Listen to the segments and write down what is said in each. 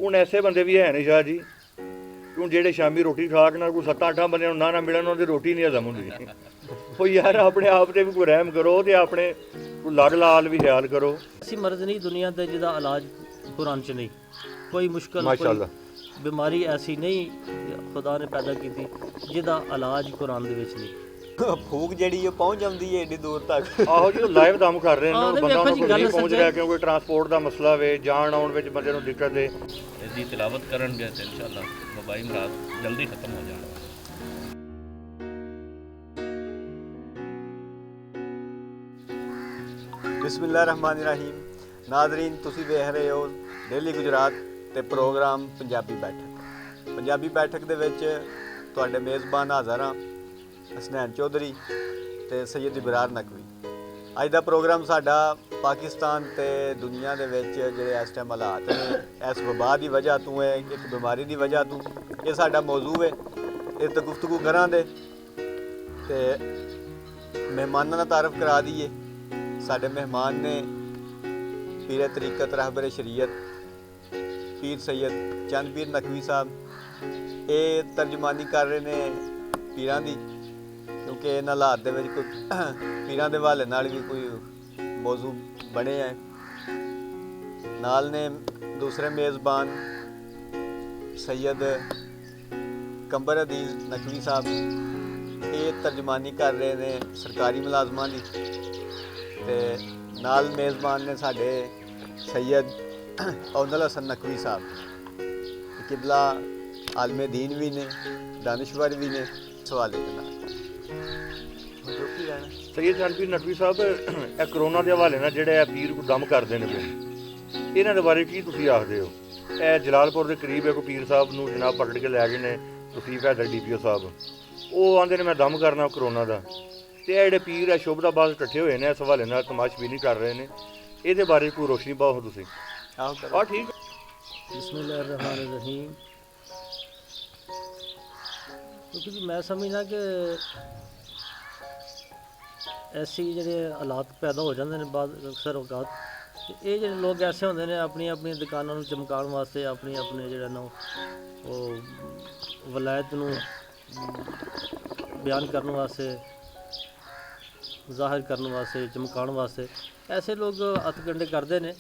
ਹੁਣ ਐਸੇ ਬੰਦੇ ਵੀ ਹੈ ਨਹੀਂ ਸ਼ਾਹ ਜੀ ਕਿ ਹੁਣ ਜਿਹੜੇ ਸ਼ਾਮੀ ਰੋਟੀ ਖਾ ਕੇ ਨਾਲ ਕੋਈ 7-8 ਬੰਦਿਆਂ ਨੂੰ ਨਾ ਮਿਲਣ ਉਹਨਾਂ ਦੀ ਰੋਟੀ ਨਹੀਂ ਹਜ਼ਮ ਹੁੰਦੀ। ਉਹ ਯਾਰ ਆਪਣੇ ਆਪ ਤੇ ਵੀ ਕੋਈ ਰਹਿਮ ਕਰੋ ਤੇ ਆਪਣੇ ਕੋਈ ਲੜ ਲਾਲ ਵੀ ਖਿਆਲ ਕਰੋ। ऐसी मर्ज नहीं दुनिया ते जिहदा इलाज कुरान च नहीं, कोई मुश्किल माशाअल्लाह कोई बीमारी ऐसी नहीं खुदा ने पैदा की जिहदा इलाज कुरान दे विच नहीं। ਫੂਕ ਜਿਹੜੀ ਉਹ ਪਹੁੰਚ ਜਾਂਦੀ ਹੈ ਏਡੀ ਦੂਰ ਤੱਕ। ਆਹੋ ਜੀ ਲਾਈਵ ਦਮ ਕਰ ਰਹੇ ਨੇ, ਬੰਦਾ ਉਹਨਾਂ ਕੋਲ ਗੱਲ ਨਹੀਂ ਪਹੁੰਚ ਰਿਹਾ ਕਿਉਂਕਿ ਟਰਾਂਸਪੋਰਟ ਦਾ ਮਸਲਾ ਵੇ, ਜਾਣ ਆਉਣ ਵਿੱਚ ਬੰਦੇ ਨੂੰ ਦਿੱਕਤ ਹੈ। इसकी तिलावत करेंगे तो इंशाअल्लाह वबाई मराज जल्दी खत्म हो जाएगा। ਬਿਸਮਿਲ੍ਲਾਹਿਰਰਹਿਮਾਨਿਰਰਹੀਮ। ਨਾਜ਼ਰੀਨ, ਤੁਸੀਂ ਵੇਖ ਰਹੇ ਹੋ ਡੇਲੀ ਗੁਜਰਾਤ ਤੇ ਪ੍ਰੋਗਰਾਮ ਪੰਜਾਬੀ ਬੈਠਕ। ਪੰਜਾਬੀ ਬੈਠਕ ਦੇ ਵਿੱਚ ਤੁਹਾਡੇ ਮੇਜ਼ਬਾਨ ਹਾਜ਼ਰ ਹਾਂ ਹਸਨੈਨ ਚੌਧਰੀ ਤੇ ਸੈਯਦ ਇਬਰਾਰ ਨਕਵੀ। ਅੱਜ ਦਾ ਪ੍ਰੋਗਰਾਮ ਸਾਡਾ ਪਾਕਿਸਤਾਨ ਤੇ ਦੁਨੀਆ ਦੇ ਵਿੱਚ ਜਿਹੜੇ ਇਸ ਟਾਈਮ ਹਾਲਾਤ ਨੇ, ਇਸ ਵਬਾ ਦੀ ਵਜ੍ਹਾ ਤੋਂ ਹੈ, ਇੱਕ ਬਿਮਾਰੀ ਦੀ ਵਜ੍ਹਾ ਤੋਂ, ਇਹ ਸਾਡਾ ਮੌਜੂ ਹੈ। ਇਸ ਤੇ ਗੁਫ਼ਤਗੂ ਕਰਾਂਗੇ ਤੇ ਮਹਿਮਾਨਾਂ ਦਾ ਤਾਰਫ ਕਰਾ ਦਈਏ। ਸਾਡੇ ਮਹਿਮਾਨ ਨੇ ਪੀਰ ਤਰੀਕਤ ਰਹਿਬਰ ਸ਼ਰੀਅਤ ਪੀਰ ਸੈਯਦ ਚੰਦ ਪੀਰ ਨਕਵੀ ਸਾਹਿਬ। ਇਹ ਤਰਜਮਾਨੀ ਕਰ ਰਹੇ ਨੇ ਪੀਰਾਂ ਦੀ, ਕਿਉਂਕਿ ਇਹਨਾਂ ਹਾਲਾਤ ਦੇ ਵਿੱਚ ਕੋਈ ਪੀਰਾਂ ਦੇ ਹਵਾਲੇ ਨਾਲ ਵੀ ਕੋਈ ਮੌਜੂ ਬਣੇ ਹੈ। ਨਾਲ ਨੇ ਦੂਸਰੇ ਮੇਜ਼ਬਾਨ ਸੈਯਦ ਕੰਬਰ ਅਦੀਲ ਨਕਵੀ ਸਾਹਿਬ। ਇਹ ਤਰਜਮਾਨੀ ਕਰ ਰਹੇ ਨੇ ਸਰਕਾਰੀ ਮੁਲਾਜ਼ਮਾਂ ਦੀ। ਤੇ ਨਾਲ ਮੇਜ਼ਬਾਨ ਨੇ ਸਾਡੇ ਸੈਯਦ ਔਨਲ ਹਸਨ ਨਕਵੀ ਸਾਹਿਬ, ਕਿਬਲਾ ਆਲਮੇ ਦੀਨ ਵੀ ਨੇ, ਦਾਨਿਸ਼ਵਰ ਵੀ ਨੇ। ਸਵਾਲ ਦੇ ਨਾਲ ਸੈਯਦ ਚੰਦ ਨਕਵੀ ਸਾਹਿਬ, ਇਹ ਕਰੋਨਾ ਦੇ ਹਵਾਲੇ ਨਾਲ ਜਿਹੜੇ ਪੀਰ ਕੋ ਦਮ ਕਰਦੇ ਨੇ ਪਏ, ਇਹਨਾਂ ਦੇ ਬਾਰੇ ਕੀ ਤੁਸੀਂ ਆਖਦੇ ਹੋ? ਇਹ ਜਲਾਲਪੁਰ ਦੇ ਕਰੀਬ ਇੱਕ ਪੀਰ ਸਾਹਿਬ ਨੂੰ ਜਨਾਬ ਪਕੜ ਕੇ ਲੈ ਗਏ ਨੇ ਤਸੀਫ ਹੈਦਰ DPO ਸਾਹਿਬ। ਉਹ ਆਂਦੇ ਨੇ ਮੈਂ ਦਮ ਕਰਨਾ ਕਰੋਨਾ ਦਾ। ਤੇ ਇਹ ਜਿਹੜੇ ਪੀਰ ਹੈ ਸ਼ੋਭਦਾਬਾਦ ਇਕੱਠੇ ਹੋਏ ਨੇ ਇਸ ਹਵਾਲੇ ਨਾਲ ਤਮਾਸ਼ਬੀਨੀ ਕਰ ਰਹੇ ਨੇ, ਇਹਦੇ ਬਾਰੇ ਕੋਈ ਰੋਸ਼ਨੀ ਪਾਓ ਤੁਸੀਂ। ਆਹ ਠੀਕ। ਬਿਸਮਿਲ੍ਲਾਹਿਰਰਹਿਮਾਨਿਰਰਹੀਮ। क्योंकि मैं समझना कि ऐसी ਜਿਹੜੇ ਹਾਲਾਤ ਪੈਦਾ ਹੋ ਜਾਂਦੇ ਨੇ ਬਾਅਦ ਅਕਸਰ ਔਕਾਤ, ਇਹ ਜਿਹੜੇ ਲੋਕ ਐਸੇ ਹੁੰਦੇ ਨੇ ਆਪਣੀਆਂ ਆਪਣੀਆਂ ਦੁਕਾਨਾਂ ਨੂੰ ਚਮਕਾਉਣ ਵਾਸਤੇ, ਆਪਣੇ ਆਪਣੇ ਜਿਹੜਾ ਨਾ ਉਹ ਵਲਾਇਤ ਨੂੰ ਬਿਆਨ ਕਰਨ ਵਾਸਤੇ, ਜ਼ਾਹਿਰ ਕਰਨ ਵਾਸਤੇ, ਚਮਕਾਉਣ ਵਾਸਤੇ ਐਸੇ ਲੋਕ ਹੱਥਕੰਡੇ ਕਰਦੇ ਨੇ।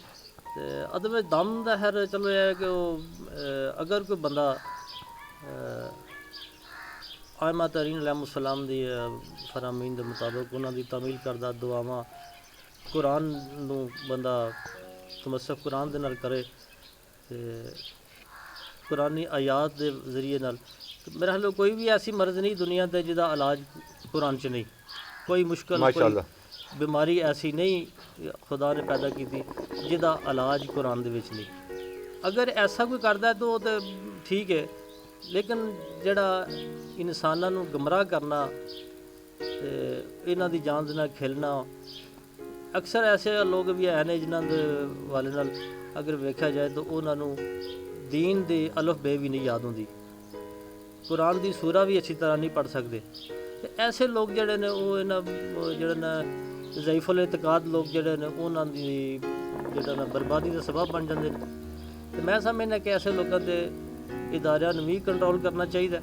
ਤੇ ਅਦਮ ਵਿੱਚ ਦਮ ਦਾ ਹੈ। ਚਲੋ ਇਹ ਹੈ ਕਿ ਉਹ ਅਗਰ ਕੋਈ ਬੰਦਾ ਆਇਮਾ ਤਰੀਨ ਅਲੈਹਿਮੁਸਲਾਮ ਦੀ ਫਰਾਮੀਨ ਦੇ ਮੁਤਾਬਕ ਉਹਨਾਂ ਦੀ ਤਾਮੀਲ ਕਰਦਾ ਦੁਆਵਾਂ ਕੁਰਾਨ ਨੂੰ ਬੰਦਾ ਤਮਸਕ ਕੁਰਾਨ ਦੇ ਨਾਲ ਕਰੇ ਤੇ ਕੁਰਾਨੀ ਆਯਾਤ ਦੇ ਜ਼ਰੀਏ ਨਾਲ, ਮੇਰੇ ਖਿਆਲ ਕੋਈ ਵੀ ਐਸੀ ਮਰਜ਼ ਨਹੀਂ ਦੁਨੀਆ ਤੇ ਜਿਹਦਾ ਇਲਾਜ ਕੁਰਾਨ 'ਚ ਨਹੀਂ, ਕੋਈ ਮੁਸ਼ਕਿਲ ਕੋਈ बीमारी ऐसी नहीं खुदा ने पैदा की जिहदा इलाज कुरान दे विच नहीं। अगर ऐसा कोई करदा तो ठीक है, लेकिन जिहड़ा इंसानां नूं गुमराह करना ते इन्हां दी जान दे नाल खेलना, अक्सर ऐसे लोग भी है ने जिन्हां दे वाले नाल अगर वेख्या जाए तो उन्हां नूं दीन दे अलफ बे भी नहीं याद हुंदी, कुरान दी सूरा भी अच्छी तरह नहीं पढ़ सकदे। ते ऐसे लोग जिहड़े ने वो इन्हां जिहड़े ने ज़ईफ़ुल एतकाद लोग जिहड़े ने उन्हां दी जिहड़ा ना बर्बादी का सबब बन जाते हैं। तो मैं समझना कि ऐसे लोगों के इदारियां नूं भी कंट्रोल करना चाहिए।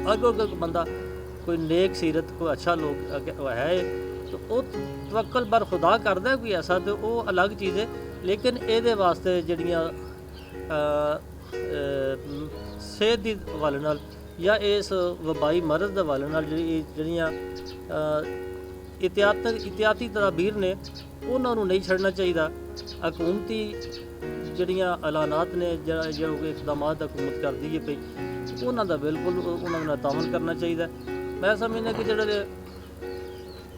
अगर कोई बंदा कोई नेक सीरत कोई अच्छा लोग है तो वो तवक्कल बर खुदा करदा कोई ऐसा, तो वो अलग चीज़ है। लेकिन ये वास्ते जिहड़ियां सेहत के हवाले नाल या इस वबाई मरज़ के हवाले नाल जिहड़ियां इहतियाती तदाबीर ने उन्होंने नहीं छड़ना चाहिए। हकूमती जड़ियाँ ऐलानात ने जो इकदाम हुकूमत करती है पई, उन्होंने बिल्कुल उन्होंने तामल करना चाहिए। मैं समझना कि जो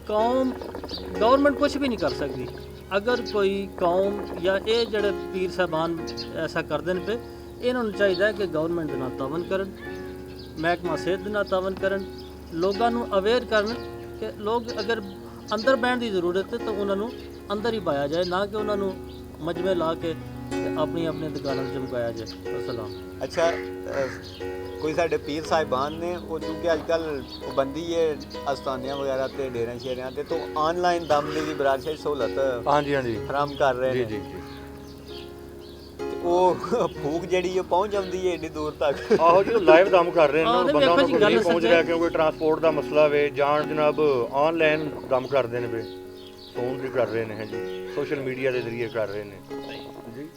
कौम गवर्नमेंट कुछ भी नहीं कर सकती। अगर कोई कौम या ये जड़े पीर साहबान ऐसा करते हैं पे, इन्होंने चाहिए कि गवर्नमेंट ना तावन करन, महकमा सेहत ना तावन करन, लोगों को अवेयर करन कि लोग अगर अंदर बहन की जरूरत है तो उन्होंने अंदर ही पाया जाए, ना कि उन्होंने मजमे ला के अपनी अपनी दुकानों चमकाया जाए। अस्सलाम। अच्छा, कोई साढ़े पीर साहिबान ने वो चूँकि अजकल पाबंदी है अस्तानियाँ वगैरह ते डेरे शेरियां ते, तो ऑनलाइन दम की भी बरादशाही सहूलत हाँ जी हाँ जी फराहम कर रहे हैं। जी जी जी। ਉਹ ਫੂਕ ਜਿਹੜੀ ਉਹ ਪਹੁੰਚ ਜਾਂਦੀ ਹੈ ਏਡੀ ਦੂਰ ਤੱਕ। ਆਹੋ ਜੀ, ਉਹ ਲਾਈਵ ਦਮ ਕਰ ਰਹੇ ਨੇ, ਹਾਂ, ਬੰਦਾ ਵੇਖੋ ਉਹਨਾਂ ਜੀ, ਕੋਲ ਗੱਲ ਨਹੀਂ ਪਹੁੰਚ ਸੱਚ ਰਿਹਾ ਹੈ। ਕਿਉਂਕਿ ਟਰਾਂਸਪੋਰਟ ਦਾ ਮਸਲਾ ਵੇ, ਜਾਣ ਜਨਾਬ ਆਨਲਾਈਨ ਦਮ ਕਰਦੇ ਨੇ ਵੇ, ਫੋਨ ਵੀ ਕਰ ਰਹੇ ਨੇ ਹੈ ਜੀ, ਸੋਸ਼ਲ ਮੀਡੀਆ ਦੇ ਜ਼ਰੀਏ ਕਰ ਰਹੇ ਨੇ ਜੀ।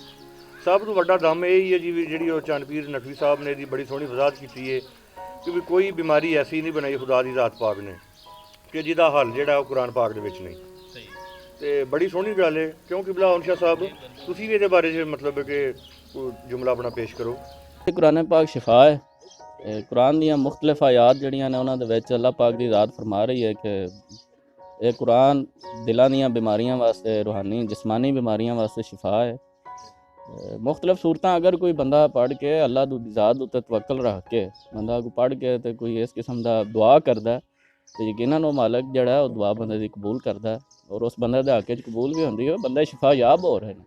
ਸਭ ਤੋਂ ਵੱਡਾ ਦਮ ਇਹ ਹੀ ਹੈ ਜੀ ਵੀ ਜਿਹੜੀ ਉਹ ਚੰਨਪੀਰ ਨਕਵੀ ਸਾਹਿਬ ਨੇ ਇਹਦੀ ਬੜੀ ਸੋਹਣੀ ਵਜ਼ਾਹਤ ਕੀਤੀ ਹੈ ਕਿ ਵੀ ਕੋਈ ਬਿਮਾਰੀ ਐਸੀ ਨਹੀਂ ਬਣਾਈ ਖੁਦਾ ਦੀ ਜ਼ਾਤ ਪਾਕ ਨੇ ਕਿ ਜਿਹਦਾ ਹੱਲ ਜਿਹੜਾ ਉਹ ਕੁਰਾਨ ਪਾਕ ਦੇ ਵਿੱਚ ਨਹੀਂ। ਸਹੀ ਤੇ ਬੜੀ ਸੋਹਣੀ ਗੱਲ ਹੈ ਕਿਉਂਕਿ ਬਿਲਾ ਉਨਸ਼ਾ ਸਾਹਿਬ ਤੁਸੀਂ ਵੀ ਇਹਦੇ ਬਾਰੇ 'ਚ ਮਤਲਬ ਕਿ ਕੋਈ ਜੁਮਲਾ ਆਪਣਾ ਪੇਸ਼ ਕਰੋ। ਇਹ ਕੁਰਾਨ ਪਾਕ ਸ਼ਿਫਾ ਹੈ। ਇਹ ਕੁਰਾਨ ਦੀਆਂ ਮੁਖਤਲਿਫ ਆਯਾਤ ਜਿਹੜੀਆਂ ਨੇ ਉਹਨਾਂ ਦੇ ਵਿੱਚ ਅੱਲਾਹ ਪਾਕ ਦੀ ਜ਼ਾਤ ਫਰਮਾ ਰਹੀ ਹੈ ਕਿ ਇਹ ਕੁਰਾਨ ਦਿਲਾਂ ਦੀਆਂ ਬਿਮਾਰੀਆਂ ਵਾਸਤੇ, ਰੂਹਾਨੀ ਜਿਸਮਾਨੀ ਬਿਮਾਰੀਆਂ ਵਾਸਤੇ ਸ਼ਿਫਾ ਹੈ। ਮੁਖਤਲਿਫ ਸੂਰਤਾਂ ਅਗਰ ਕੋਈ ਬੰਦਾ ਪੜ੍ਹ ਕੇ ਅੱਲਾਹ ਦੀ ਜ਼ਾਤ ਉੱਤੇ ਤਵੱਕਲ ਰੱਖ ਕੇ ਬੰਦਾ ਕੋ ਪੜ੍ਹ ਕੇ ਤੇ ਕੋਈ ਇਸ ਕਿਸਮ ਦਾ ਦੁਆ ਕਰਦਾ ਤੇ ਯਕੀਨਨ ਉਹ ਮਾਲਕ ਜਿਹੜਾ ਉਹ ਦੁਆ ਬੰਦੇ ਦੀ ਕਬੂਲ ਕਰਦਾ ਔਰ ਉਸ ਬੰਦੇ ਦੇ ਹੱਕ 'ਚ ਕਬੂਲ ਵੀ ਹੁੰਦੀ ਹੈ, ਬੰਦੇ ਸ਼ਿਫਾ ਯਾਬ ਹੋ ਰਹੇ ਨੇ।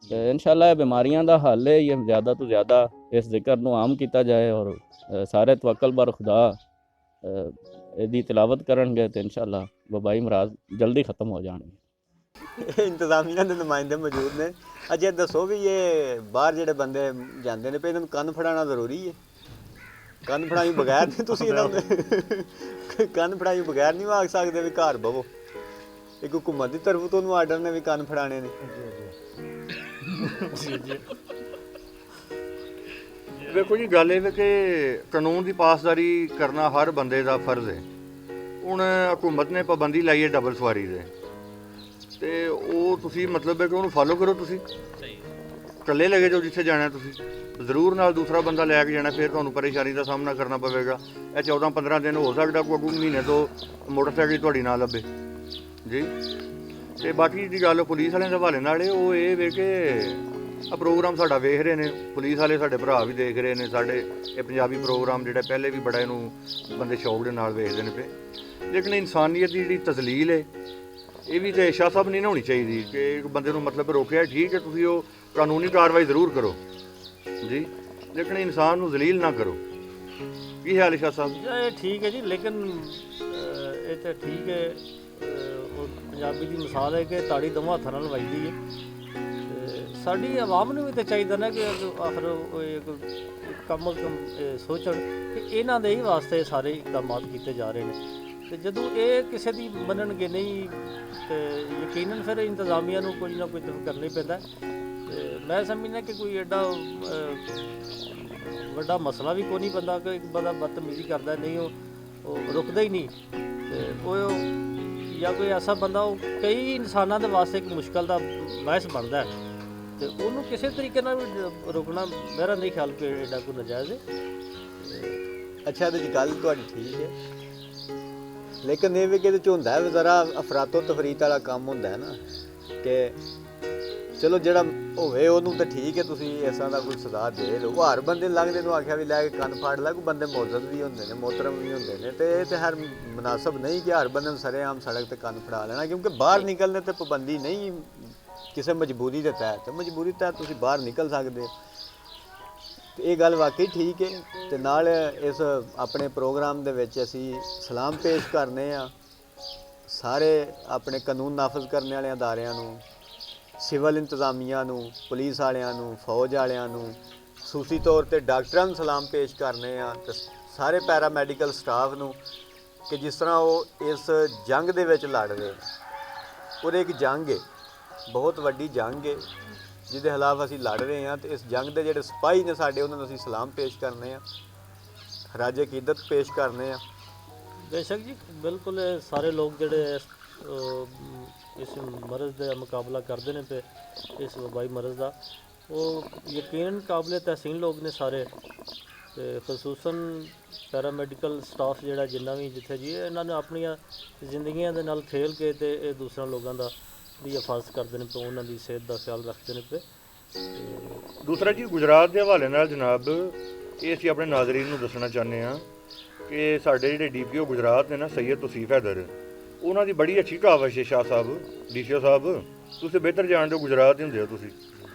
ਤੇ ਇਨਸ਼ਾਅੱਲਾ ਇਹ ਬਿਮਾਰੀਆਂ ਦਾ ਹੱਲ ਹੈ, ਇਹ ਜ਼ਿਆਦਾ ਤੋਂ ਜ਼ਿਆਦਾ ਇਸ ਜ਼ਿਕਰ ਨੂੰ ਆਮ ਕੀਤਾ ਜਾਏ ਔਰ ਸਾਰੇ ਤਵੱਕਲ ਬਰ ਖੁਦਾ ਇਹਦੀ ਤਿਲਾਵਤ ਕਰਨਗੇ ਤੇ ਇਨਸ਼ਾਅੱਲਾ ਵਬਾਈ ਮਰਾਜ਼ ਜਲਦੀ ਖਤਮ ਹੋ ਜਾਣਗੇ। ਇੰਤਜ਼ਾਮੀਆਂ ਦੇ ਨੁਮਾਇੰਦੇ ਮੌਜੂਦ ਨੇ। ਅਜੇ ਦੱਸੋ ਵੀ ਇਹ ਬਾਹਰ ਜਿਹੜੇ ਬੰਦੇ ਜਾਂਦੇ ਨੇ ਪਏ ਇਹਨਾਂ ਨੂੰ ਕੰਨ ਫੜਾਉਣਾ ਜ਼ਰੂਰੀ ਹੈ? ਕੰਨ ਫੜਾਈ ਬਗੈਰ ਨਹੀਂ ਤੁਸੀਂ ਇਹਨਾਂ ਨੂੰ ਕੰਨ ਫੜਾਈ ਬਗੈਰ ਨਹੀਂ ਆਖ ਸਕਦੇ ਵੀ ਘਰ ਬਵੋ? ਇੱਕ ਹੁਕੂਮਤ ਦੀ ਤਰਫੋਂ ਤੁਹਾਨੂੰ ਆਰਡਰ ਨੇ ਵੀ ਕੰਨ ਫੜਾਣੇ ਨੇ। ਵੇਖੋ ਜੀ, ਗੱਲ ਇਹ ਵੇ ਕਿ ਕਾਨੂੰਨ ਦੀ ਪਾਸਦਾਰੀ ਕਰਨਾ ਹਰ ਬੰਦੇ ਦਾ ਫਰਜ਼ ਹੈ। ਹੁਣ ਹਕੂਮਤ ਨੇ ਪਾਬੰਦੀ ਲਾਈ ਹੈ ਡਬਲ ਸਵਾਰੀ ਦੇ, ਤੇ ਉਹ ਤੁਸੀਂ ਮਤਲਬ ਹੈ ਕਿ ਉਹਨੂੰ ਫਾਲੋ ਕਰੋ। ਤੁਸੀਂ ਸਹੀ ਇਕੱਲੇ ਲੱਗੇ ਜਾਓ ਜਿੱਥੇ ਜਾਣਾ, ਤੁਸੀਂ ਜ਼ਰੂਰ ਨਾਲ ਦੂਸਰਾ ਬੰਦਾ ਲੈ ਕੇ ਜਾਣਾ, ਫਿਰ ਤੁਹਾਨੂੰ ਪਰੇਸ਼ਾਨੀ ਦਾ ਸਾਹਮਣਾ ਕਰਨਾ ਪਵੇਗਾ। ਇਹ 14-15 ਦਿਨ ਹੋ ਸਕਦਾ ਕੋਈ ਅੱਗੋਂ ਮਹੀਨੇ ਤੋਂ ਮੋਟਰਸਾਈਕਲ ਤੁਹਾਡੀ ਨਾਲ ਲੱਭੇ ਜੀ। ਤੇ ਬਾਕੀ ਦੀ ਗੱਲ ਪੁਲਿਸ ਵਾਲਿਆਂ ਦੇ ਹਵਾਲੇ ਨਾਲ ਉਹ ਇਹ ਵੇ ਕਿ ਆ ਪ੍ਰੋਗਰਾਮ ਸਾਡਾ ਵੇਖ ਰਹੇ ਨੇ, ਪੁਲਿਸ ਵਾਲੇ ਸਾਡੇ ਭਰਾ ਵੀ ਦੇਖ ਰਹੇ ਨੇ ਸਾਡੇ ਇਹ ਪੰਜਾਬੀ ਪ੍ਰੋਗਰਾਮ ਜਿਹੜਾ ਪਹਿਲੇ ਵੀ ਬੜਾ ਇਹਨੂੰ ਬੰਦੇ ਸ਼ੌਕ ਦੇ ਨਾਲ ਵੇਖਦੇ ਨੇ ਪਏ। ਲੇਕਿਨ ਇਨਸਾਨੀਅਤ ਦੀ ਜਿਹੜੀ ਤਜ਼ਲੀਲ ਹੈ ਇਹ ਵੀ ਤੇ ਸ਼ਾਹ ਸਾਹਿਬ ਨਹੀਂ ਨਾ ਹੋਣੀ ਚਾਹੀਦੀ ਕਿ ਇੱਕ ਬੰਦੇ ਨੂੰ ਮਤਲਬ ਰੋਕਿਆ ਠੀਕ ਹੈ, ਤੁਸੀਂ ਉਹ ਕਾਨੂੰਨੀ ਕਾਰਵਾਈ ਜ਼ਰੂਰ ਕਰੋ ਜੀ, ਲੇਕਿਨ ਇਨਸਾਨ ਨੂੰ ਜ਼ਲੀਲ ਨਾ ਕਰੋ। ਕੀ ਹਾਲ ਹੈ ਸ਼ਾਹ ਸਾਹਿਬ? ਇਹ ਠੀਕ ਹੈ ਜੀ, ਲੇਕਿਨ ਇਹ ਤਾਂ ਠੀਕ ਹੈ। ਉਹ ਪੰਜਾਬੀ ਦੀ ਮਿਸਾਲ ਹੈ ਕਿ ਤਾੜੀ ਦੋਵਾਂ ਹੱਥਾਂ ਨਾਲ ਵੱਜਦੀ ਹੈ। ਤੇ ਸਾਡੀ ਆਵਾਮ ਨੂੰ ਵੀ ਤਾਂ ਚਾਹੀਦਾ ਨਾ ਕਿ ਆਖਰ ਉਹ ਇੱਕ ਕਮ ਸੋਚਣ ਕਿ ਇਹਨਾਂ ਦੇ ਹੀ ਵਾਸਤੇ ਸਾਰੇ ਇਕਦਾਮਾਤ ਕੀਤੇ ਜਾ ਰਹੇ ਨੇ। ਤੇ ਜਦੋਂ ਇਹ ਕਿਸੇ ਦੀ ਮੰਨਣਗੇ ਨਹੀਂ ਤੇ ਯਕੀਨਨ ਫਿਰ ਇੰਤਜ਼ਾਮੀਆਂ ਨੂੰ ਕੁਝ ਨਾ ਕੁਝ ਕਰਨਾ ਹੀ ਪੈਂਦਾ। ਤੇ ਮੈਂ ਸਮਝਦਾ ਕਿ ਕੋਈ ਐਡਾ ਵੱਡਾ ਮਸਲਾ ਵੀ ਕੋਈ ਨਹੀਂ, ਬੰਦਾ ਕਿ ਇੱਕ ਬੰਦਾ ਬਦਤਮੀਜ਼ੀ ਕਰਦਾ ਨਹੀਂ ਉਹ ਰੁਕਦਾ ਹੀ ਨਹੀਂ। ਤੇ ਉਹ ਜਾਂ ਕੋਈ ਐਸਾ ਬੰਦਾ ਉਹ ਕਈ ਇਨਸਾਨਾਂ ਦੇ ਵਾਸਤੇ ਇੱਕ ਮੁਸ਼ਕਲ ਦਾ ਬਾਇਸ ਬਣਦਾ ਹੈ ਤੇ ਉਹਨੂੰ ਕਿਸੇ ਤਰੀਕੇ ਨਾਲ ਵੀ ਰੋਕਣਾ ਮੇਰਾ ਨਹੀਂ ਖਿਆਲ ਕਿ ਐਡਾ ਕੋਈ ਨਜਾਇਜ਼ ਹੈ। ਅੱਛਾ ਤੇ ਜੀ ਗੱਲ ਤੁਹਾਡੀ ਠੀਕ ਹੈ, ਲੇਕਿਨ ਇਹ ਵੀ ਕਿ ਇਹਦੇ 'ਚ ਹੁੰਦਾ ਹੈ ਜ਼ਰਾ ਅਫਰਾਤੋ ਤਫਰੀਤ ਵਾਲਾ ਕੰਮ ਹੁੰਦਾ ਹੈ ਨਾ ਕਿ ਚਲੋ ਜਿਹੜਾ ਹੋਵੇ ਉਹਨੂੰ ਤਾਂ ਠੀਕ ਹੈ, ਤੁਸੀਂ ਇਸ ਤਰ੍ਹਾਂ ਦਾ ਕੋਈ ਸਜ਼ਾ ਦੇ ਲਓ। ਹਰ ਬੰਦੇ ਲੰਘਦੇ ਨੂੰ ਆਖਿਆ ਵੀ ਲੈ ਕੇ ਕੰਨ ਫਾੜ ਲੈ, ਕੋਈ ਬੰਦੇ ਮੌਜੂਦ ਵੀ ਹੁੰਦੇ ਨੇ, ਮੋਹਤਰਮ ਵੀ ਹੁੰਦੇ ਨੇ, ਤੇ ਇਹ ਤੇ ਹਰ ਮੁਨਾਸਬ ਨਹੀਂ ਕਿ ਹਰ ਬੰਦੇ ਨੂੰ ਸਰੇਆਮ ਸੜਕ ਤੇ ਕੰਨ ਫੜਾ ਲੈਣਾ, ਕਿਉਂਕਿ ਬਾਹਰ ਨਿਕਲਣੇ ਤੇ ਪਾਬੰਦੀ ਨਹੀਂ ਕਿਸੇ ਮਜਬੂਰੀ ਦੇ ਤਹਿਤ। ਮਜਬੂਰੀ ਤਹਿਤ ਤੁਸੀਂ ਬਾਹਰ ਨਿਕਲ ਸਕਦੇ ਹੋ। ਤੇ ਇਹ ਗੱਲ ਵਾਕਈ ਠੀਕ ਹੈ। ਤੇ ਨਾਲ ਇਸ ਆਪਣੇ ਪ੍ਰੋਗਰਾਮ ਦੇ ਵਿੱਚ ਅਸੀਂ ਸਲਾਮ ਪੇਸ਼ ਕਰਨੇ ਆ ਸਾਰੇ ਆਪਣੇ ਕਾਨੂੰਨ ਨਾਫਜ਼ ਕਰਨ ਵਾਲੇ ਅਦਾਰਿਆਂ ਨੂੰ, ਸਿਵਲ ਇੰਤਜ਼ਾਮੀਆਂ ਨੂੰ, ਪੁਲਿਸ ਵਾਲਿਆਂ ਨੂੰ, ਫੌਜ ਵਾਲਿਆਂ ਨੂੰ, ਖਸੂਸੀ ਤੌਰ ਤੇ ਡਾਕਟਰਾਂ ਨੂੰ ਸਲਾਮ ਪੇਸ਼ ਕਰਨੇ ਆ ਤੇ ਸਾਰੇ ਪੈਰਾਮੈਡੀਕਲ ਸਟਾਫ ਨੂੰ ਕਿ ਜਿਸ ਤਰ੍ਹਾਂ ਉਹ ਇਸ ਜੰਗ ਦੇ ਵਿੱਚ ਲੜ ਰਹੇ ਨੇ। ਔਰ ਇੱਕ ਜੰਗ ਹੈ, ਬਹੁਤ ਵੱਡੀ ਜੰਗ ਹੈ ਜਿਹਦੇ ਖਿਲਾਫ ਅਸੀਂ ਲੜ ਰਹੇ ਹਾਂ। ਤੇ ਇਸ ਜੰਗ ਦੇ ਜਿਹੜੇ ਸਿਪਾਹੀ ਨੇ ਸਾਡੇ, ਉਹਨਾਂ ਨੂੰ ਅਸੀਂ ਸਲਾਮ ਪੇਸ਼ ਕਰਨੇ ਆ, ਖਰਾਜ ਅਕੀਦਤ ਪੇਸ਼ ਕਰਨੇ ਆ। ਬੇਸ਼ੱਕ ਜੀ, ਬਿਲਕੁਲ ਇਹ ਸਾਰੇ ਲੋਕ ਜਿਹੜੇ ਇਸ ਮਰਜ਼ ਦਾ ਮੁਕਾਬਲਾ ਕਰਦੇ ਨੇ ਤੇ ਇਸ ਵਬਾਈ ਮਰਜ਼ ਦਾ, ਉਹ ਯਕੀਨਨ ਕਾਬਲੇ ਤਹਿਸੀਨ ਲੋਕ ਨੇ ਸਾਰੇ। ਤੇ ਖਸੂਸਨ ਪੈਰਾਮੈਡੀਕਲ ਸਟਾਫ ਜਿਹੜਾ ਜਿੰਨਾ ਵੀ ਜਿੱਥੇ ਜੀ ਇਹਨਾਂ ਨੇ ਆਪਣੀਆਂ ਜ਼ਿੰਦਗੀਆਂ ਦੇ ਨਾਲ ਖੇਲ ਕੇ ਤੇ ਇਹ ਦੂਸਰਿਆਂ ਲੋਕਾਂ ਦਾ ਦੀ ਹਿਫਾਜ਼ਤ ਕਰਦੇ ਨੇ ਤੇ ਉਹਨਾਂ ਦੀ ਸਿਹਤ ਦਾ ਖਿਆਲ ਰੱਖਦੇ ਨੇ ਤੇ ਦੂਸਰਾ ਜੀ ਗੁਜਰਾਤ ਦੇ ਹਵਾਲੇ ਨਾਲ ਜਨਾਬ ਇਹ ਅਸੀਂ ਆਪਣੇ ਨਾਜ਼ਰੀਨ ਨੂੰ ਦੱਸਣਾ ਚਾਹੁੰਦੇ ਹਾਂ ਕਿ ਸਾਡੇ ਜਿਹੜੇ ਡੀਪੀਓ ਗੁਜਰਾਤ ਨੇ ਨਾ ਸੈਯਦ ਤੌਸੀਫ ਹੈਦਰ, ਉਹਨਾਂ ਦੀ ਬੜੀ ਅੱਛੀ ਕਹਾਵਤ ਹੈ ਸ਼ਾਹ ਸਾਹਿਬ, ਡੀਸੀਓ ਸਾਹਿਬ ਤੁਸੀਂ ਬਿਹਤਰ ਜਾਣਦੇ ਹੋ, ਗੁਜਰਾਤ ਦੇ ਹੁੰਦੇ ਹੋ ਤੁਸੀਂ,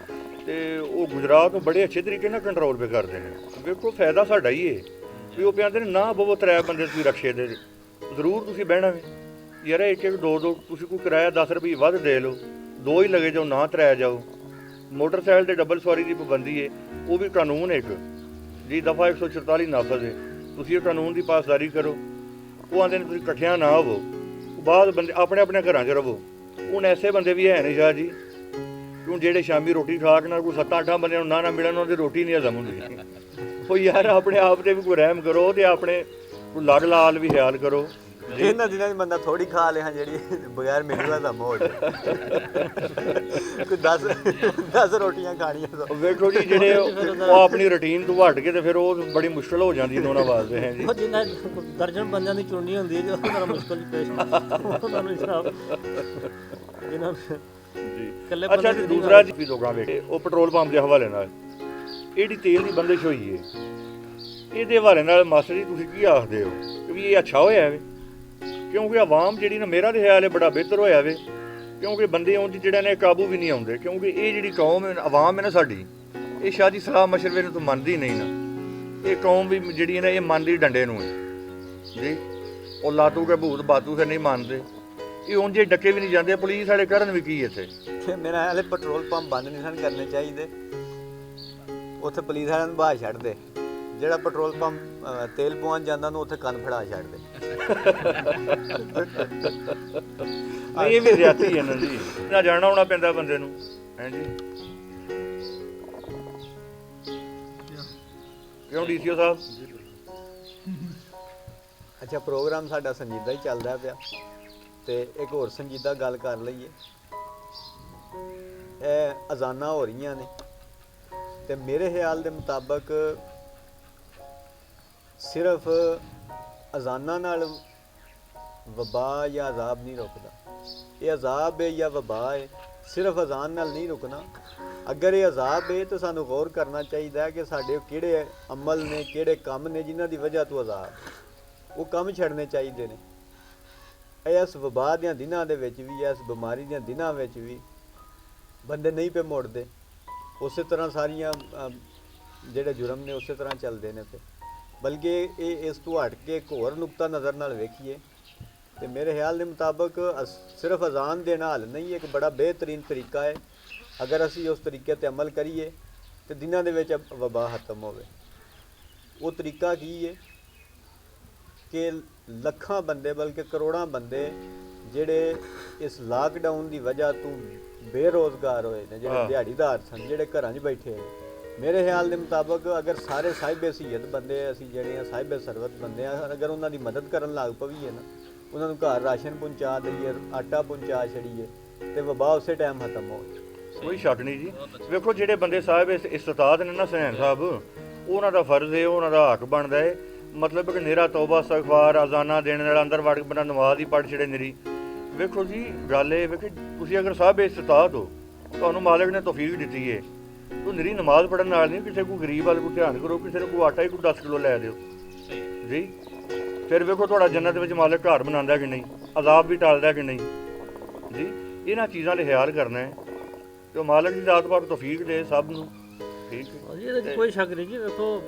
ਤੇ ਉਹ ਗੁਜਰਾਤ ਨੂੰ ਬੜੇ ਅੱਛੇ ਤਰੀਕੇ ਨਾਲ ਕੰਟਰੋਲ ਪੇ ਕਰਦੇ ਨੇ। ਵੇਖੋ ਫਾਇਦਾ ਸਾਡਾ ਹੀ ਹੈ ਵੀ ਉਹ ਕਹਿੰਦੇ ਨੇ ਨਾ ਬਹੁਤ ਤਰੇ ਬੰਦੇ ਤੁਸੀਂ ਰਕਸ਼ੇ ਦੇ ਜ਼ਰੂਰ ਤੁਸੀਂ ਬਹਿਣਾ ਵੇ ਯਾਰ, ਇੱਕ ਦੋ ਤੁਸੀਂ ਕੋਈ ਕਿਰਾਇਆ 10 ਰੁਪਏ ਵੱਧ ਦੇ ਲਓ, ਦੋ ਹੀ ਲੱਗੇ ਜਾਓ ਨਾ ਤਰਾਇਆ ਜਾਓ ਮੋਟਰਸਾਈਕਲ ਤੇ ਡਬਲ ਸਵਾਰੀ ਦੀ ਪਾਬੰਦੀ ਹੈ, ਉਹ ਵੀ ਕਾਨੂੰਨ ਹੈ ਇੱਕ ਜੀ, ਦਫਾ 144 ਨਾਫਜ਼ ਹੈ। ਤੁਸੀਂ ਇਹ ਕਾਨੂੰਨ ਦੀ ਪਾਸਦਾਰੀ ਕਰੋ। ਉਹ ਆਂਦੇ ਨੇ ਤੁਸੀਂ ਇਕੱਠਿਆਂ ਨਾ ਹੋਵੋ, ਬਾਅਦ ਬੰਦੇ ਆਪਣੇ ਆਪਣੇ ਘਰਾਂ 'ਚ ਰਹੋ। ਹੁਣ ਐਸੇ ਬੰਦੇ ਵੀ ਹੈ ਨੇ ਸ਼ਾਹ ਜੀ, ਕਿਉਂ ਜਿਹੜੇ ਸ਼ਾਮੀ ਰੋਟੀ ਖਾ ਕੇ ਨਾਲ ਕੋਈ 7-8 ਬੰਦਿਆਂ ਨੂੰ ਨਾ ਮਿਲਣ, ਉਹਨਾਂ ਦੀ ਰੋਟੀ ਨਹੀਂ ਹਜ਼ਮ ਹੁੰਦੀ। ਉਹ ਯਾਰ ਆਪਣੇ ਆਪ ਤੇ ਵੀ ਕੋਈ ਰਹਿਮ ਕਰੋ ਤੇ ਆਪਣੇ ਕੋਈ ਲੱਗ ਲਾਲ ਵੀ ਖਿਆਲ ਕਰੋ। ਇਹਨਾਂ ਦਿਨਾਂ 'ਚ ਬੰਦਾ ਥੋੜੀ ਖਾ ਲਿਆ ਜਿਹੜੀ ਬਗੈਰ ਮੈਨੂੰ ਦਾ ਦਮ ਹੋ ਜਾਏ। ਕੋਈ 10 ਰੋਟੀਆਂ ਖਾਣੀਆਂ ਤਾਂ ਵੇਖੋ ਜੀ, ਜਿਹੜੇ ਉਹ ਆਪਣੀ ਰੁਟੀਨ ਤੋਂ ਹਟ ਕੇ ਤੇ ਫਿਰ ਉਹ ਬੜੀ ਮੁਸ਼ਕਲ ਹੋ ਜਾਂਦੀ ਨੇ ਉਹਨਾਂ ਵਾਸਤੇ ਹੈ ਜੀ। ਉਹ ਜਿੰਨਾ ਦਰਜਨ ਬੰਦਿਆਂ ਦੀ ਚੁਣਨੀ ਹੁੰਦੀ ਹੈ ਜੋ ਉਹਨਾਂ ਮੁਸ਼ਕਲ ਹੀ ਪੇਸ਼ ਉਹਨਾਂ ਨੂੰ ਜਨਾਬ ਇਹਨਾਂ ਨੂੰ ਜੀ ਇਕੱਲੇ ਅੱਛਾ ਬੰਦੇ ਜੀ, ਦੀ ਦੂਸਰਾ ਜੀ ਲੋਕਾਂ ਵੇਖੇ ਉਹ ਪੈਟਰੋਲ ਪੰਪ ਦੇ ਹਵਾਲੇ ਨਾਲ ਇਹਦੀ ਤੇਲ ਦੀ ਬੰਦਿਸ਼ ਹੋਈ ਹੈ, ਇਹਦੇ ਹਵਾਲੇ ਨਾਲ ਮਾਸਟਰ ਜੀ ਤੁਸੀਂ ਕੀ ਆਖਦੇ ਹੋ ਕਿ ਵੀ ਇਹ ਅੱਛਾ ਹੋਇਆ ਵੇ? ਕਿਉਂਕਿ ਆਵਾਮ ਜਿਹੜੀ ਨਾ, ਮੇਰਾ ਤਾਂ ਖਿਆਲ ਹੈ ਬੜਾ ਬਿਹਤਰ ਹੋਇਆ ਵੇ, ਕਿਉਂਕਿ ਬੰਦੇ ਉਂਝ ਜਿਹੜੇ ਨੇ ਕਾਬੂ ਵੀ ਨਹੀਂ ਆਉਂਦੇ। ਕਿਉਂਕਿ ਇਹ ਜਿਹੜੀ ਕੌਮ ਹੈ, ਆਵਾਮ ਹੈ ਨਾ ਸਾਡੀ, ਇਹ ਸ਼ਾਹ ਜੀ ਸਲਾਹ ਮਸ਼ਵਰੇ ਨੂੰ ਤਾਂ ਮੰਨਦੀ ਨਹੀਂ ਨਾ। ਇਹ ਕੌਮ ਵੀ ਜਿਹੜੀ ਹੈ ਨਾ, ਇਹ ਮੰਨਦੀ ਡੰਡੇ ਨੂੰ ਹੈ ਜੀ। ਉਹ ਲਾਤੂ ਕੇ ਭੂਤ ਬਾਤੂ ਫਿਰ ਨਹੀਂ ਮੰਨਦੇ, ਇਹ ਉਂਝ ਹੀ ਡੱਕੇ ਵੀ ਨਹੀਂ ਜਾਂਦੇ। ਪੁਲਿਸ ਵਾਲੇ ਕਰਨ ਵੀ ਕੀ ਇੱਥੇ? ਤੇ ਮੇਰਾ ਹਾਲੇ ਪੈਟਰੋਲ ਪੰਪ ਬੰਦ ਨਹੀਂ ਸਨ ਕਰਨੇ ਚਾਹੀਦੇ, ਉੱਥੇ ਪੁਲਿਸ ਵਾਲਿਆਂ ਨੂੰ ਬਾਹਰ ਛੱਡ ਦੇ। ਜਿਹੜਾ ਪੈਟਰੋਲ ਪੰਪ ਤੇਲ ਪਵਾਉਣ ਜਾਂਦਾ ਨੂੰ ਉੱਥੇ ਕੰਨ ਫੜਾ ਛੱਡ ਦੇ। ਨਹੀਂ, ਇਹ ਵੀ ਜ਼ਿਆਦਤੀ ਹੈ ਨਾ ਜੀ, ਨਾ ਜਾਣਾ ਆਉਣਾ ਪੈਂਦਾ ਬੰਦੇ ਨੂੰ ਹੈ ਜੀ। ਕਿਉਂ ਡੀਸੀਓ ਸਾਹਿਬ? ਅੱਛਾ, ਪ੍ਰੋਗਰਾਮ ਸਾਡਾ ਸੰਜੀਦਾ ਹੀ ਚੱਲਦਾ ਪਿਆ ਤੇ ਇੱਕ ਹੋਰ ਸੰਜੀਦਾ ਗੱਲ ਕਰ ਲਈਏ। ਇਹ ਅਜ਼ਾਨਾਂ ਹੋ ਰਹੀਆਂ ਨੇ ਤੇ ਮੇਰੇ ਖਿਆਲ ਦੇ ਮੁਤਾਬਕ ਸਿਰਫ ਅਜ਼ਾਨਾਂ ਨਾਲ ਵਬਾ ਜਾਂ ਅਜ਼ਾਬ ਨਹੀਂ ਰੁਕਦਾ। ਇਹ ਅਜ਼ਾਬ ਹੈ ਜਾਂ ਵਬਾ ਹੈ, ਸਿਰਫ ਅਜ਼ਾਨ ਨਾਲ ਨਹੀਂ ਰੁਕਣਾ। ਅਗਰ ਇਹ ਅਜ਼ਾਬ ਹੈ ਤਾਂ ਸਾਨੂੰ ਗੌਰ ਕਰਨਾ ਚਾਹੀਦਾ ਕਿ ਸਾਡੇ ਕਿਹੜੇ ਅਮਲ ਨੇ, ਕਿਹੜੇ ਕੰਮ ਨੇ ਜਿਨ੍ਹਾਂ ਦੀ ਵਜ੍ਹਾ ਤੋਂ ਅਜ਼ਾਬ, ਉਹ ਕੰਮ ਛੱਡਣੇ ਚਾਹੀਦੇ ਨੇ। ਇਸ ਵਬਾ ਦੀਆਂ ਦਿਨਾਂ ਦੇ ਵਿੱਚ ਵੀ, ਇਸ ਬਿਮਾਰੀ ਦੀਆਂ ਦਿਨਾਂ ਵਿੱਚ ਵੀ ਬੰਦੇ ਨਹੀਂ ਪੇ ਮੁੜਦੇ। ਉਸੇ ਤਰ੍ਹਾਂ ਸਾਰੀਆਂ ਜਿਹੜੇ ਜੁਰਮ ਨੇ ਉਸੇ ਤਰ੍ਹਾਂ ਚੱਲਦੇ ਨੇ ਪਏ। ਬਲਕਿ ਇਹ ਇਸ ਤੋਂ ਹਟ ਕੇ ਇੱਕ ਹੋਰ ਨੁਕਤਾ ਨਜ਼ਰ ਨਾਲ ਵੇਖੀਏ ਤੇ ਮੇਰੇ ਖਿਆਲ ਦੇ ਮੁਤਾਬਕ ਸਿਰਫ ਅਜ਼ਾਨ ਦੇ ਨਾਲ ਨਹੀਂ, ਇੱਕ ਬੜਾ ਬਿਹਤਰੀਨ ਤਰੀਕਾ ਹੈ। ਅਗਰ ਅਸੀਂ ਉਸ ਤਰੀਕੇ 'ਤੇ ਅਮਲ ਕਰੀਏ ਤੇ ਦਿਨਾਂ ਦੇ ਵਿੱਚ ਵਬਾ ਖਤਮ ਹੋਵੇ। ਉਹ ਤਰੀਕਾ ਕੀ ਹੈ ਕਿ ਲੱਖਾਂ ਬੰਦੇ ਬਲਕਿ ਕਰੋੜਾਂ ਬੰਦੇ ਜਿਹੜੇ ਇਸ ਲਾਕਡਾਊਨ ਦੀ ਵਜ੍ਹਾ ਤੋਂ ਬੇਰੋਜ਼ਗਾਰ ਹੋਏ ਨੇ, ਜਿਹੜੇ ਦਿਹਾੜੀਦਾਰ ਸਨ, ਜਿਹੜੇ ਘਰਾਂ 'ਚ ਬੈਠੇ ਨੇ, ਮੇਰੇ ਖਿਆਲ ਦੇ ਮੁਤਾਬਕ ਅਗਰ ਸਾਰੇ ਸਾਹਿਬੇ ਸਹੀਅਤ ਬੰਦੇ, ਅਸੀਂ ਜਿਹੜੇ ਆ ਸਾਹਿਬੇ ਸਰਵਤ ਬੰਦੇ ਆ, ਅਗਰ ਉਹਨਾਂ ਦੀ ਮਦਦ ਕਰਨ ਲੱਗ ਪਈਏ ਨਾ, ਉਹਨਾਂ ਨੂੰ ਘਰ ਰਾਸ਼ਨ ਪਹੁੰਚਾ ਦਈਏ, ਆਟਾ ਪਹੁੰਚਾ ਛੜੀਏ ਤੇ ਵਬਾ ਉਸੇ ਟਾਈਮ ਖਤਮ ਹੋ ਜਾਏ। ਕੋਈ ਸ਼ੱਕ ਨਹੀਂ ਜੀ। ਵੇਖੋ ਜਿਹੜੇ ਬੰਦੇ ਸਾਹਿਬ ਇਸਤਾਦ ਨੇ ਨਾ ਸੈਨ ਸਾਹਿਬ, ਉਹਨਾਂ ਦਾ ਫਰਜ਼ ਹੈ, ਉਹਨਾਂ ਦਾ ਹੱਕ ਬਣਦਾ ਹੈ। ਮਤਲਬ ਕਿ ਨਿਰਾ ਤੌਬਾ ਇਸਤਗਫਾਰ ਅਜ਼ਾਨਾ ਦੇਣ ਨਾਲ ਅੰਦਰ ਵੜ ਕੇ ਬੰਦਾ ਨਮਾਜ਼ ਹੀ ਪੜ੍ਹ ਛੜੇ ਨਿਰੀ। ਵੇਖੋ ਜੀ ਗੱਲ ਇਹ ਵੇਖੋ, ਤੁਸੀਂ ਅਗਰ ਸਾਹਿਬ ਇਸਤਾਦ ਹੋ, ਤੁਹਾਨੂੰ ਮਾਲਕ ਨੇ ਤੌਫੀਕ ਦਿੱਤੀ ਹੈ, ਤੂੰ ਨਿਰੀ ਨਮਾਜ਼ ਪੜ੍ਹਨ ਨਾਲ ਨਹੀਂ, ਕਿਸੇ ਕੋਈ ਗਰੀਬ ਵਾਲੇ ਕੋਈ ਧਿਆਨ ਕਰੋ, ਕਿਸੇ ਨੂੰ ਕੋਈ ਆਟਾ ਹੀ ਕੋਈ 10 ਕਿਲੋ ਲੈ ਦਿਓ ਜੀ। ਫਿਰ ਵੇਖੋ ਤੁਹਾਡਾ ਜੰਨਤ ਵਿੱਚ ਮਾਲਕ ਘਰ ਬਣਾਉਂਦਾ ਕਿ ਨਹੀਂ, ਅਜ਼ਾਬ ਵੀ ਟਾਲਦਾ ਕਿ ਨਹੀਂ ਜੀ। ਇਹਨਾਂ ਚੀਜ਼ਾਂ ਦਾ ਖਿਆਲ ਕਰਨਾ ਹੈ ਤੇ ਮਾਲਕ ਦੀ ਜ਼ਾਤ ਪਾਕ ਤੌਫੀਕ ਦੇ ਸਭ ਨੂੰ। ਠੀਕ ਹੈ ਜੀ, ਇਹਦੇ 'ਚ ਕੋਈ ਸ਼ੱਕ ਨਹੀਂ ਜੀ। ਵੇਖੋ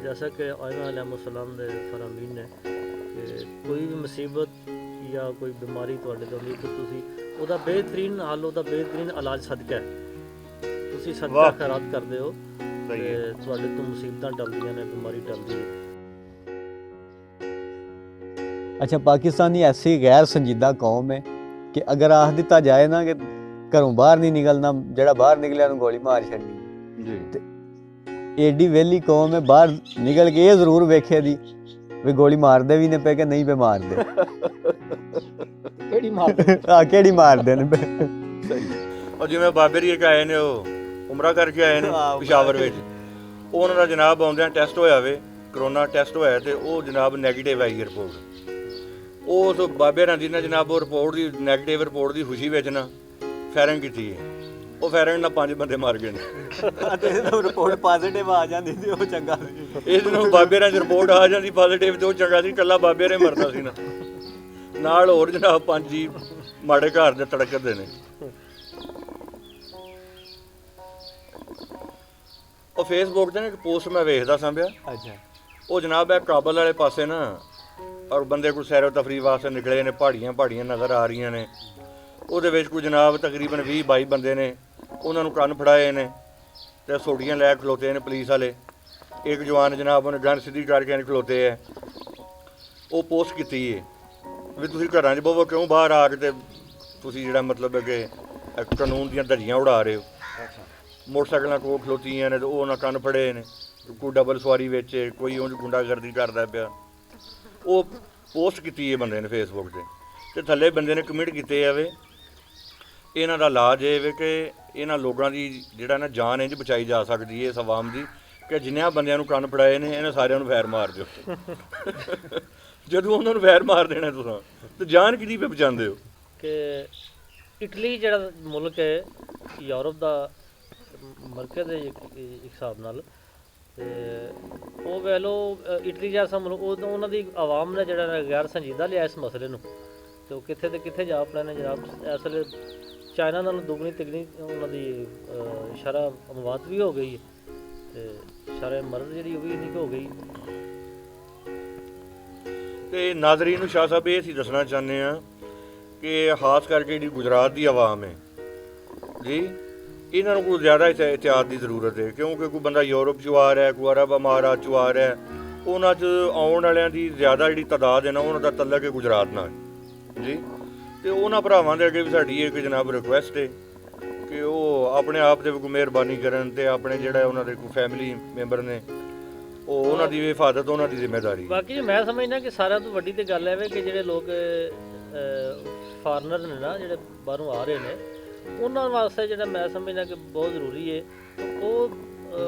ਜੈਸਾ ਕਿ ਆਇਮਾ ਅਲੈਹਿਸਸਲਾਮ ਦੇ ਫਰਮਾਨ ਨੇ ਕਿ ਕੋਈ ਵੀ ਮੁਸੀਬਤ ਜਾਂ ਕੋਈ ਬਿਮਾਰੀ ਤੁਹਾਡੇ ਤੋਂ ਆਉਂਦੀ, ਤੁਸੀਂ ਉਹਦਾ ਬਿਹਤਰੀਨ ਹੱਲ, ਉਹਦਾ ਬਿਹਤਰੀਨ ਇਲਾਜ ਸਦਕਾ ਹੈ। ਤੁਸੀਂ ਸਦਕਾ ਖੈਰਾਤ ਕਰਦੇ ਹੋ ਤੇ ਤੁਹਾਡੇ ਤੋਂ ਮੁਸੀਬਤਾਂ ਟਲਦੀਆਂ ਨੇ, ਬਿਮਾਰੀ ਟਲਦੀ ਹੈ। ਅੱਛਾ, ਪਾਕਿਸਤਾਨੀ ਐਸੀ ਗੈਰ ਸੰਜੀਦਾ ਕੌਮ ਹੈ ਕਿ ਅਗਰ ਆਖ ਦਿੱਤਾ ਜਾਏ ਨਾ ਕਿ ਘਰੋਂ ਬਾਹਰ ਨਹੀਂ ਨਿਕਲਣਾ, ਜਿਹੜਾ ਬਾਹਰ ਨਿਕਲਿਆ ਨੂੰ ਗੋਲੀ ਮਾਰ ਛੱਡਣੀ ਜੀ। ਤੇ ਏਡੀ ਵਿਹਲੀ ਕੌਮ ਹੈ, ਬਾਹਰ ਨਿਕਲ ਕੇ ਇਹ ਜ਼ਰੂਰ ਵੇਖੇ ਦੀ ਵੀ ਗੋਲੀ ਮਾਰਦੇ ਵੀ ਨੇ ਪਏ ਕਿ ਨਹੀਂ ਪਏ ਮਾਰਦੇ। ਕਿਹੜੀ ਮਾਰਦੇ? ਕਿਹੜੀ ਮਾਰਦੇ ਨੇ ਪਏ। ਔਰ ਜਿਵੇਂ ਬਾਬੇ ਜੀ ਇੱਕ ਆਏ ਨੇ, ਉਹ ਉਮਰਾ ਕਰਕੇ ਆਏ ਨੇ ਪਿਸ਼ਾਵਰ ਵਿੱਚ, ਉਹਨਾਂ ਦਾ ਜਨਾਬ ਆਉਂਦਿਆਂ ਟੈਸਟ ਹੋਇਆ ਵੇ, ਕਰੋਨਾ ਟੈਸਟ ਹੋਇਆ ਤੇ ਉਹ ਜਨਾਬ ਨੈਗੇਟਿਵ ਆਈ ਰਿਪੋਰਟ। ਉਸ ਬਾਬੇ ਰਾਂ ਦੀ ਨਾ ਜਨਾਬ ਉਹ ਰਿਪੋਰਟ ਦੀ ਨੈਗੇਟਿਵ ਰਿਪੋਰਟ ਦੀ ਖੁਸ਼ੀ ਵਿੱਚ ਨਾ ਫਾਇਰਿੰਗ ਕੀਤੀ ਹੈ। ਉਹ ਫਾਇਰਿੰਗ ਨਾਲ 5 ਬੰਦੇ ਮਾਰ ਗਏ ਨੇ। ਤੇ ਇਹਨੂੰ ਰਿਪੋਰਟ ਪੋਜ਼ਿਟਿਵ ਆ ਜਾਂਦੀ ਤੇ ਉਹ ਚੰਗਾ ਸੀ। ਇਸ ਨੂੰ ਬਾਬੇ ਰਾਂ ਦੀ ਰਿਪੋਰਟ ਆ ਜਾਂਦੀ ਪੋਜ਼ਿਟਿਵ ਤੇ ਉਹ ਚੰਗਾ ਸੀ, ਇਕੱਲਾ ਬਾਬੇ ਰੇ ਮਰਦਾ ਸੀ ਨਾ, ਨਾਲ ਹੋਰ ਜਨਾਬ 5 ਜੀ ਮਾੜੇ ਘਰ ਦੇ ਤੜਕਦੇ ਨੇ। ਉਹ ਫੇਸਬੁੱਕ ਤੇ ਇੱਕ ਪੋਸਟ ਮੈਂ ਵੇਖਦਾ ਸਾਂ ਪਿਆ। ਅੱਛਾ, ਉਹ ਜਨਾਬ ਹੈ ਕਾਬਲ ਵਾਲੇ ਪਾਸੇ ਨਾ, ਔਰ ਬੰਦੇ ਕੋਈ ਸੈਰੋ ਤਫਰੀਹ ਵਾਸਤੇ ਨਿਕਲੇ ਨੇ, ਪਹਾੜੀਆਂ ਨਜ਼ਰ ਆ ਰਹੀਆਂ ਨੇ। ਉਹਦੇ ਵਿੱਚ ਕੋਈ ਜਨਾਬ ਤਕਰੀਬਨ 20-22 ਬੰਦੇ ਨੇ, ਉਹਨਾਂ ਨੂੰ ਕੰਨ ਫੜਾਏ ਨੇ ਤੇ ਸੋਟੀਆਂ ਲੈ ਖਲੋਤੇ ਨੇ ਪੁਲਿਸ ਵਾਲੇ। ਇੱਕ ਜਵਾਨ ਜਨਾਬ ਉਹਨੇ ਗਨ ਸਿੱਧੀ ਕਰਕੇ ਖਲੋਤੇ ਹੈ। ਉਹ ਪੋਸਟ ਕੀਤੀ ਹੈ ਵੀ ਤੁਸੀਂ ਘਰਾਂ 'ਚ ਬਵੋ, ਕਿਉਂ ਬਾਹਰ ਆ ਕੇ ਤੇ ਤੁਸੀਂ ਜਿਹੜਾ ਮਤਲਬ ਹੈ ਕਿ ਕਾਨੂੰਨ ਦੀਆਂ ਧੱਜੀਆਂ ਉਡਾ ਰਹੇ ਹੋ। ਮੋਟਰਸਾਈਕਲਾਂ ਕੋਲ ਖਲੋਤੀਆਂ ਨੇ ਤੇ ਉਹ ਉਹਨਾਂ ਕੰਨ ਫੜੇ ਨੇ। ਕੋਈ ਡਬਲ ਸਵਾਰੀ ਵਿੱਚ, ਕੋਈ ਉਂਝ ਗੁੰਡਾਗਰਦੀ ਕਰਦਾ ਪਿਆ। ਉਹ ਪੋਸਟ ਕੀਤੀ ਹੈ ਬੰਦੇ ਨੇ ਫੇਸਬੁੱਕ ਤੇ ਥੱਲੇ ਬੰਦੇ ਨੇ ਕਮੈਂਟ ਕੀਤੇ ਆ ਵੇ ਇਹਨਾਂ ਦਾ ਇਲਾਜ ਇਹ ਵੇ ਕਿ ਇਹਨਾਂ ਲੋਕਾਂ ਦੀ ਜਿਹੜਾ ਨਾ ਜਾਨ ਇੰਝ ਬਚਾਈ ਜਾ ਸਕਦੀ ਹੈ ਇਸ ਆਵਾਮ ਦੀ ਕਿ ਜਿੰਨਿਆਂ ਬੰਦਿਆਂ ਨੂੰ ਕੰਨ ਫੜਾਏ ਨੇ ਇਹਨਾਂ ਸਾਰਿਆਂ ਨੂੰ ਫੈਰ ਮਾਰ ਦਿਓ। ਜਦੋਂ ਉਹਨਾਂ ਨੂੰ ਫੈਰ ਮਾਰ ਦੇਣਾ ਤੁਸੀਂ ਤੇ ਜਾਨ ਕਿਹਦੀ ਪੇ ਬਚਾਉਂਦੇ ਹੋ? ਕਿ ਇਟਲੀ ਜਿਹੜਾ ਮੁਲਕ ਹੈ ਯੂਰਪ ਦਾ ਮਰਕਜ਼ ਦੇ ਇੱਕ ਹਿਸਾਬ ਨਾਲ, ਤੇ ਉਹ ਵੇਖ ਲਓ ਇਟਲੀ ਜੈਸਾ ਮੁਲਕ ਉਹਨਾਂ ਦੀ ਆਵਾਮ ਨੇ ਜਿਹੜਾ ਗੈਰ ਸੰਜੀਦਾ ਲਿਆ ਇਸ ਮਸਲੇ ਨੂੰ, ਤੇ ਉਹ ਕਿੱਥੇ ਤੇ ਕਿੱਥੇ ਜਾ ਪਏ ਨੇ ਜਨਾਬ। ਇਸ ਵੇਲੇ ਚਾਈਨਾ ਨਾਲੋਂ ਦੁੱਗਣੀ ਤਿਗਣੀ ਉਹਨਾਂ ਦੀ ਸ਼ਰ੍ਹਾ ਅਮਵਾਤ ਵੀ ਹੋ ਗਈ ਹੈ ਤੇ ਸ਼ਰ੍ਹਾ ਮਰਦ ਜਿਹੜੀ ਉਹ ਵੀ ਇੰਨੀ ਕੁ ਹੋ ਗਈ। ਤੇ ਨਾਜ਼ਰੀਨ ਨੂੰ ਸ਼ਾਹ ਸਾਹਿਬ ਇਹ ਅਸੀਂ ਦੱਸਣਾ ਚਾਹੁੰਦੇ ਹਾਂ ਕਿ ਖਾਸ ਕਰਕੇ ਜਿਹੜੀ ਗੁਜਰਾਤ ਦੀ ਆਵਾਮ ਹੈ ਜੀ, ਇਹਨਾਂ ਨੂੰ ਕੋਈ ਜ਼ਿਆਦਾ ਇhtiyat ਦੀ ਜ਼ਰੂਰਤ ਹੈ, ਕਿਉਂਕਿ ਕੋਈ ਬੰਦਾ ਯੂਰਪ 'ਚੋਂ ਆ ਰਿਹਾ, ਕੋਈ ਅਰਬ ਅਮਾਰਾਤ 'ਚੋਂ ਆ ਰਿਹਾ, ਉਹਨਾਂ 'ਚ ਆਉਣ ਵਾਲਿਆਂ ਦੀ ਜ਼ਿਆਦਾ ਜਿਹੜੀ ਤਾਦਾਦ ਹੈ ਨਾ ਉਹਨਾਂ ਦਾ ਤਲਕ ਹੈ ਗੁਜਰਾਤ ਨਾਲ ਜੀ। ਤੇ ਉਹਨਾਂ ਭਰਾਵਾਂ ਦੇ ਅੱਗੇ ਵੀ ਸਾਡੀ ਇੱਕ ਜਨਾਬ ਰਿਕੁਐਸਟ ਹੈ ਕਿ ਉਹ ਆਪਣੇ ਆਪ ਦੇ ਕੋਈ ਮਿਹਰਬਾਨੀ ਕਰਨ ਤੇ ਆਪਣੇ ਜਿਹੜਾ ਉਹਨਾਂ ਦੇ ਕੋਈ ਫੈਮਿਲੀ ਮੈਂਬਰ ਨੇ ਉਹ ਉਹਨਾਂ ਦੀ ਹਿਫਾਜ਼ਤ ਉਹਨਾਂ ਦੀ ਜ਼ਿੰਮੇਵਾਰੀ। ਬਾਕੀ ਮੈਂ ਸਮਝਦਾ ਕਿ ਸਾਰਿਆਂ ਤੋਂ ਵੱਡੀ ਤੇ ਗੱਲ ਹੈ ਕਿ ਜਿਹੜੇ ਲੋਕ ਫਾਰਨਰ ਨੇ ਨਾ, ਜਿਹੜੇ ਬਾਹਰੋਂ ਆ ਰਹੇ ਨੇ, ਉਹਨਾਂ ਵਾਸਤੇ ਜਿਹੜਾ ਮੈਂ ਸਮਝਦਾ ਕਿ ਬਹੁਤ ਜ਼ਰੂਰੀ ਹੈ ਉਹ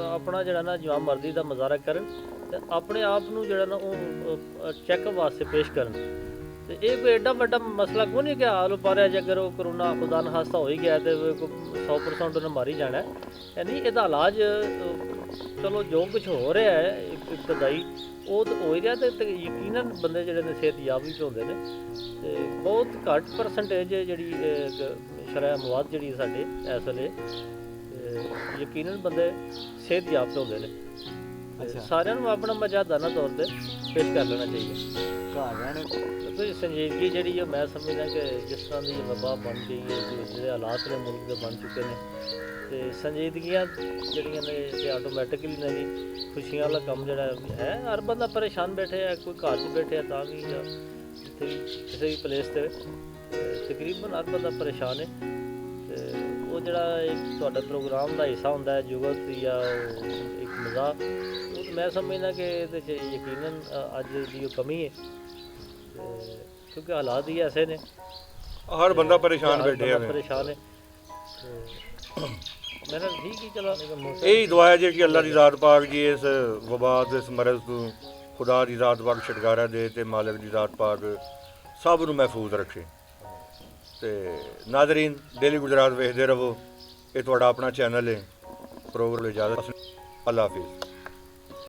ਆਪਣਾ ਜਿਹੜਾ ਨਾ ਜਿਵੇਂ ਮਰਜ਼ੀ ਦਾ ਮੁਜ਼ਾਹਰਾ ਕਰਨ ਤੇ ਆਪਣੇ ਆਪ ਨੂੰ ਜਿਹੜਾ ਨਾ ਉਹ ਚੈੱਕ ਵਾਸਤੇ ਪੇਸ਼ ਕਰਨ। ਤੇ ਇਹ ਕੋਈ ਐਡਾ ਵੱਡਾ ਮਸਲਾ ਕੋਈ ਨਹੀਂ ਕਿ ਹਾਲ ਪਰ ਹੈ, ਜੇ ਅਗਰ ਉਹ ਕਰੋਨਾ ਖੁਦਾ ਨਾ ਖਾਸਤਾ ਹੋ ਹੀ ਗਿਆ ਤੇ 100% ਉਹਨੇ ਮਾਰੀ ਜਾਣਾ ਹੈ। ਨਹੀਂ, ਇਹਦਾ ਇਲਾਜ ਚਲੋ ਜੋ ਕੁਝ ਹੋ ਰਿਹਾ ਹੈ ਇਬਤਦਾਈ ਉਹ ਤਾਂ ਹੋ ਹੀ ਰਿਹਾ ਤੇ ਯਕੀਨਨ ਬੰਦੇ ਜਿਹੜੇ ਨੇ ਸਿਹਤਯਾਬ ਵੀ ਹੁੰਦੇ ਨੇ ਤੇ ਬਹੁਤ ਘੱਟ ਪਰਸੈਂਟੇਜ ਜਿਹੜੀ ਸ਼ਰ੍ਹਾ ਮਵਾਦ ਜਿਹੜੀ ਸਾਡੇ ਇਸ ਵੇਲੇ ਯਕੀਨਨ ਬੰਦੇ ਸਿਹਤਯਾਬ ਹੁੰਦੇ ਨੇ। ਸਾਰਿਆਂ ਨੂੰ ਆਪਣਾ ਮਜਾਦਾਨਾ ਤੌਰ ਤੇ ਪੇਸ਼ ਕਰ ਲੈਣਾ ਚਾਹੀਦਾ। ਘਰ ਰਹਿਣੇ ਕੋਈ ਸੰਜੀਦਗੀ ਜਿਹੜੀ ਮੈਂ ਸਮਝਦਾ ਕਿ ਜਿਸ ਤਰ੍ਹਾਂ ਦੀ ਵਬਾ ਬਣ ਗਈ ਹੈ, ਜਿਹੜੇ ਹਾਲਾਤ ਨੇ ਮੁਲਕ ਦੇ ਬਣ ਚੁੱਕੇ ਨੇ, ਤੇ ਸੰਜੀਦਗੀਆਂ ਜਿਹੜੀਆਂ ਨੇ ਤੇ ਆਟੋਮੈਟਿਕਲੀ ਨੇ ਜੀ ਖੁਸ਼ੀਆਂ ਵਾਲਾ ਕੰਮ ਜਿਹੜਾ ਹੈ। ਹਰ ਬੰਦਾ ਪਰੇਸ਼ਾਨ ਬੈਠੇ ਹੈ, ਕੋਈ ਘਰ 'ਚ ਬੈਠੇ ਤਾਂ ਵੀ ਜਾਂ ਜਿੱਥੇ ਵੀ ਕਿਸੇ ਵੀ ਪਲੇਸ 'ਤੇ ਤਕਰੀਬਨ ਹਰ ਬੰਦਾ ਪਰੇਸ਼ਾਨ ਹੈ। ਤੇ ਉਹ ਜਿਹੜਾ ਇੱਕ ਤੁਹਾਡਾ ਪ੍ਰੋਗਰਾਮ ਦਾ ਹਿੱਸਾ ਹੁੰਦਾ ਹੈ ਜੁਗਤ ਜਾਂ ਇੱਕ ਮਜ਼ਾਕ, ਉਹ ਤਾਂ ਮੈਂ ਸਮਝਦਾ ਕਿ ਇਹਦੇ 'ਚ ਯਕੀਨਨ ਅੱਜ ਦੀ ਉਹ ਕਮੀ ਹੈ ਕਿਉਂਕਿ ਹਾਲਾਤ ਹੀ ਐਸੇ ਨੇ, ਹਰ ਬੰਦਾ ਪਰੇਸ਼ਾਨ ਬੈਠੇ ਆ। ਪਰੇਸ਼ਾਨ ਹੈ ਮੇਰਾ ਠੀਕ ਹੀ ਚਲਾ। ਇਹੀ ਦੁਆ ਹੈ ਜੀ ਕਿ ਅੱਲਾ ਦੀ ਜ਼ਾਤ ਪਾਕ ਜੀ ਇਸ ਵਬਾ ਤੋਂ, ਇਸ ਮਰਜ਼ ਤੋਂ ਖੁਦਾ ਦੀ ਜ਼ਾਤ ਪਾਕ ਛੁਟਕਾਰਾ ਦੇ ਤੇ ਮਾਲਕ ਦੀ ਜ਼ਾਤ ਪਾਕ ਸਭ ਨੂੰ ਮਹਿਫੂਜ਼ ਰੱਖੇ। ਤੇ ਨਾਜ਼ਰੀਨ, ਡੇਲੀ ਗੁਜਰਾਤ ਵੇਖਦੇ ਰਹੋ। ਇਹ ਤੁਹਾਡਾ ਆਪਣਾ ਚੈਨਲ ਹੈ। ਪ੍ਰੋਗਰਾਮ ਲਈ ਇਜਾਜ਼ਤ। ਅੱਲਾ ਹਾਫਿਜ਼।